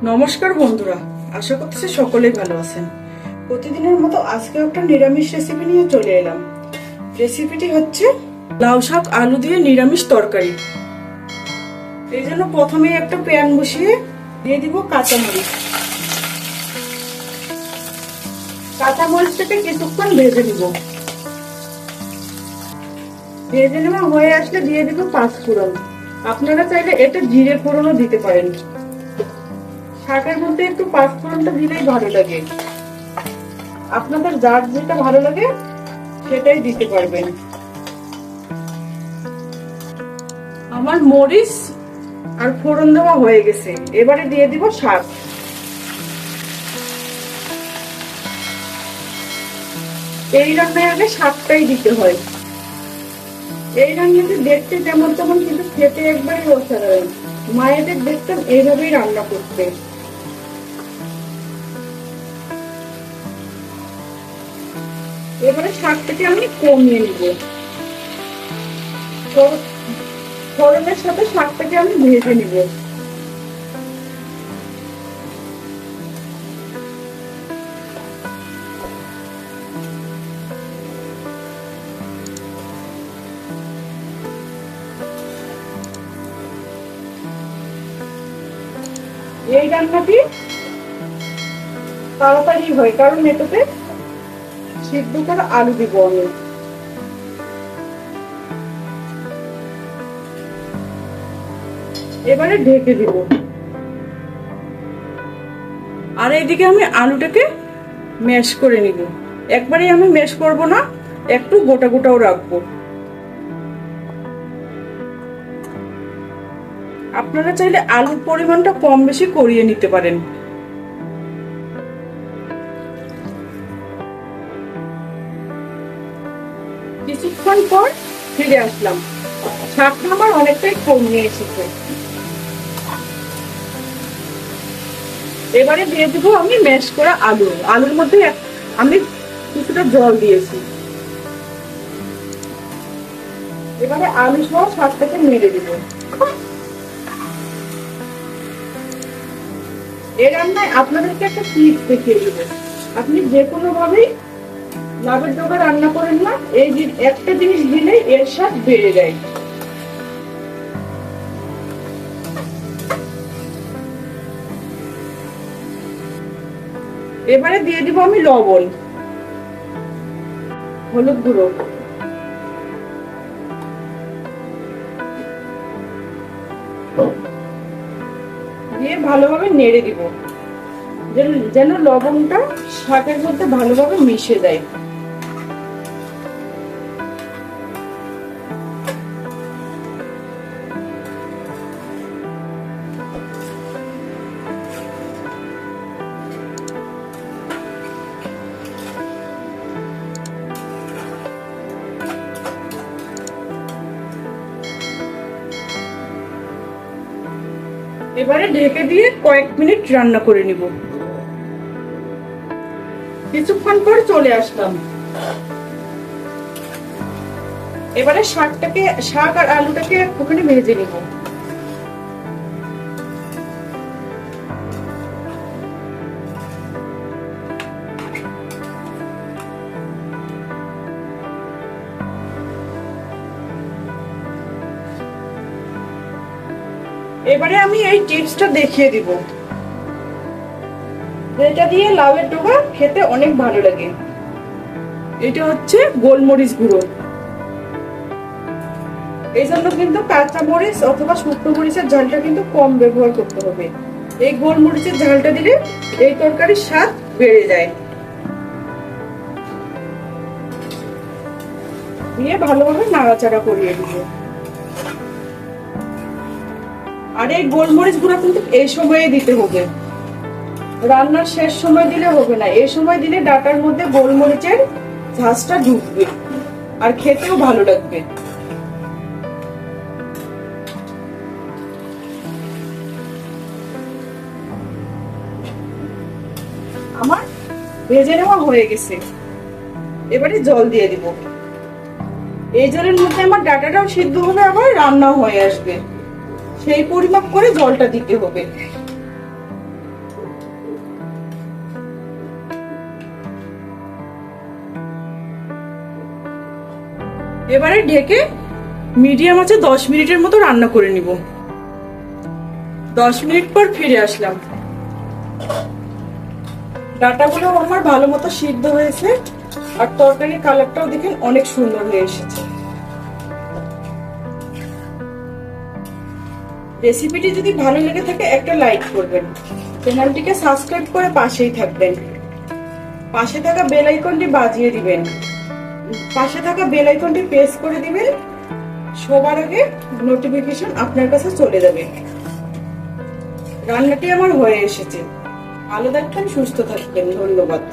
নমস্কার বন্ধুরা, আশা করতেছি সকলেই ভালো আছেন। প্রতিদিনের মতো আজকে একটা নিরামিষ রেসিপি নিয়ে চলে এলাম। রেসিপিটি হচ্ছে লাউ শাক আলু দিয়ে নিরামিষ তরকারি। এই জন্য প্রথমে একটা প্যান বসিয়ে দিয়ে দিব কাঁচামরিচ। কাঁচামরিচটাকে কিছুক্ষণ ভেজে নিব। ভেজে নেওয়া হয়ে আসলে দিয়ে দিব পাঁচফোড়ন। আপনারা চাইলে এটা জিরে ফোড়নও দিতে পারেন। শাকের মধ্যে একটু পাঁচফোড়নটা দিলেই ভালো লাগে। আপনাদের যার যেটা ভালো লাগে সেটাই দিতে পারবেন। আমার মরিচ আর ফোড়ন দেওয়া হয়ে গেছে, এবারে দিয়ে দিব শাক। এই রান্নায় আগে শাকটাই দিতে হয়। এই রান্নাতে দেখতে যেমন তেমন, কিন্তু খেতে একবারই অসাধারণ। মায়েদের দেখতাম এইভাবেই রান্না করতে। এবারে শাকটাকে আমি কমিয়ে নিব। ফোড়নের সাথে শাকটাকে আমি ভেজে নিব। এই রান্নাটি তাড়াতাড়ি হয়, কারণ এটাতে সিদ্ধ করা আলু দিব আমি। এবারে ঢেকে দিব। আর এইদিকে আমি আলুটাকে ম্যাশ করে নিব। একবারে আমি ম্যাশ করব না, একটু গোটা গোটাও রাখবো। আপনারা চাইলে আলুর পরিমাণটা কম বেশি করিয়ে নিতে পারেন। কিছুক্ষণ পর ফিরে আসলাম। শাকটা আমার অনেকটাই কমিয়ে এসেছে। এবারে দিয়ে দেব আমি ম্যাশ করা আলু। আলুর মধ্যে আমি কিছুটা জল দিয়েছি। এবারে আলু সহ শাকটাকে নেড়ে দেব। এই রান্নায় আপনাদেরকে একটা টিপস দেখিয়ে দেব। আপনি যে কোনো ভাবেই লাভের ডোকা রান্না করেন না, এই যে একটা জিনিস দিলে এর স্বাদ বেড়ে যায়। এবারে দিয়ে দিব আমি লবণ, হলুদ গুঁড়ো, দিয়ে ভালোভাবে নেড়ে দিব, যেন লবণটা শাকের মধ্যে ভালোভাবে মিশে যায়। এবারে ঢেকে দিয়ে কয়েক মিনিট রান্না করে নিব। কিছুক্ষণ পর চলে আসলাম। এবারে শাক আর আলুটাকে একটুখানি ভেজে নিব। এবারে আমি এই টিপসটা দেখিয়ে দিব। এটা দিয়ে লাউয়ের ডোকা খেতে অনেক ভালো লাগে। এটা হচ্ছে গোলমরিচ গুঁড়ো। এই জন্য কিন্তু কাঁচা মরিচ অথবা শুকনো মরিচের ঝালটা কিন্তু কম ব্যবহার করতে হবে। এই গোলমরিচের ঝালটা দিলে এই তরকারির স্বাদ বেড়ে যায়। দিয়ে ভালোভাবে নাড়াচাড়া করিয়ে দিব। আর এই গোলমরিচ গুঁড়া কিন্তু এই সময়ে দিতে হবে, রান্নার শেষ সময় দিলে হবে না। এই সময় দিলে ডাটার মধ্যে গোলমরিচের ঝাঁজটা ঢুকবে আর খেতেও ভালো লাগবে। আমার ভেজে নেওয়া হয়ে গেছে। এবারে জল দিয়ে দিব। এই জলের মধ্যে আমার ডাটাটাও সিদ্ধ হবে, আবার রান্নাও হয়ে আসবে। সেই পরিমাপ করে জলটা দিতে হবে। এবারে ঢেকে মিডিয়াম আছে 10 মিনিটের মতো রান্না করে নিব। 10 মিনিট পর ফিরে আসলাম। ডাটাগুলো আমার ভালো মতো সিদ্ধ হয়েছে আর তরকারির কালারটাও দেখেন অনেক সুন্দর হয়ে এসেছে। রেসিপিটি যদি ভালো লেগে থাকে একটা লাইক করবেন, চ্যানেলটিকে সাবস্ক্রাইব করে পাশেই থাকবেন, পাশে থাকা বেল আইকনটি বাজিয়ে দিবেন, পাশে থাকা বেল আইকনটি প্রেস করে দিবেন, সবার আগে নোটিফিকেশন আপনার কাছে চলে যাবে। রান্নাটি আমার হয়ে এসেছে। ভালো থাকবেন, সুস্থ থাকবেন। ধন্যবাদ।